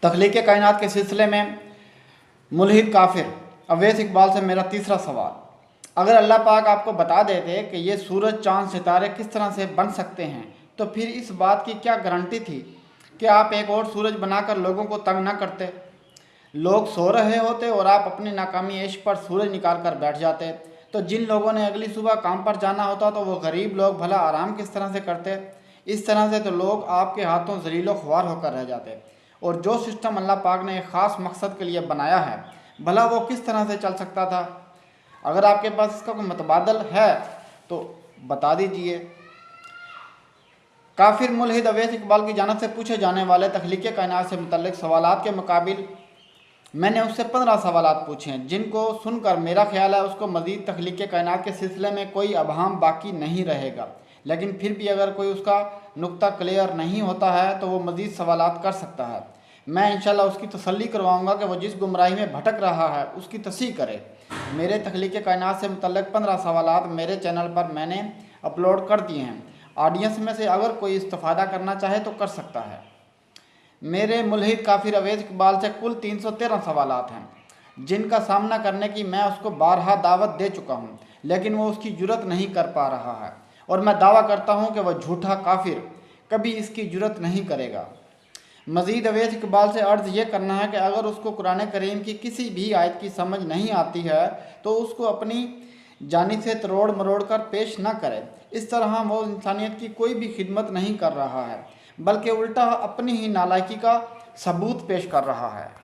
तख्लीक़ कायनात के सिलसिले में मुल्हिद काफिर अवैस इकबाल से मेरा तीसरा सवाल, अगर अल्लाह पाक आपको बता देते कि ये सूरज चाँद सितारे किस तरह से बन सकते हैं, तो फिर इस बात की क्या गारंटी थी कि आप एक और सूरज बनाकर लोगों को तंग ना करते। लोग सो रहे होते और आप अपनी नाकामी ऐश पर सूरज निकाल कर बैठ जाते। तो जिन लोगों ने अगली सुबह काम पर जाना होता तो वो गरीब लोग भला आराम किस तरह से करते। इस तरह से तो लोग आपके हाथों जलीलो ख्वार होकर रह जाते। और जो सिस्टम अल्लाह पाक ने एक ख़ास मकसद के लिए बनाया है, भला वो किस तरह से चल सकता था। अगर आपके पास इसका कोई मतबादल है तो बता दीजिए। काफिर मुल्हिद अवैस इकबाल की जानिब से पूछे जाने वाले तख्लीक़ कायनात से मुतल्लिक़ सवालात के मुकाबिल मैंने उससे 15 सवालात पूछे हैं, जिनको सुनकर मेरा ख्याल है उसको मज़ीद तख्लीक़ कायनात के सिलसिले में कोई अबहाम बाकी नहीं रहेगा। लेकिन फिर भी अगर कोई उसका नुक्ता क्लियर नहीं होता है तो वो मज़ीद सवालात कर सकता है। मैं इंशाल्लाह उसकी तसल्ली करवाऊँगा कि वो जिस गुमराही में भटक रहा है उसकी तस्हीह करे। मेरे तख्लीक़ कायनात से मुतल्लिक़ 15 सवालात मेरे चैनल पर मैंने अपलोड कर दिए हैं। ऑडियंस में से अगर कोई इस्तिफ़ादा करना चाहे तो कर सकता है। मेरे मुल्हिद काफिर अवैस इकबाल से कुल 313 सवालात हैं, जिनका सामना करने की मैं उसको बारहा दावत दे चुका हूँ, लेकिन वो उसकी जुर्रत नहीं कर पा रहा है। और मैं दावा करता हूँ कि वह झूठा काफिर कभी इसकी जुर्रत नहीं करेगा। मज़ीद अवैस इकबाल से अर्ज़ ये करना है कि अगर उसको कुरान करीम की किसी भी आयत की समझ नहीं आती है तो उसको अपनी जानिब से तरोड़ मरोड़ कर पेश ना करे। इस तरह वो इंसानियत की कोई भी खिदमत नहीं कर रहा है, बल्कि उल्टा अपनी ही नालायकी का सबूत पेश कर रहा है।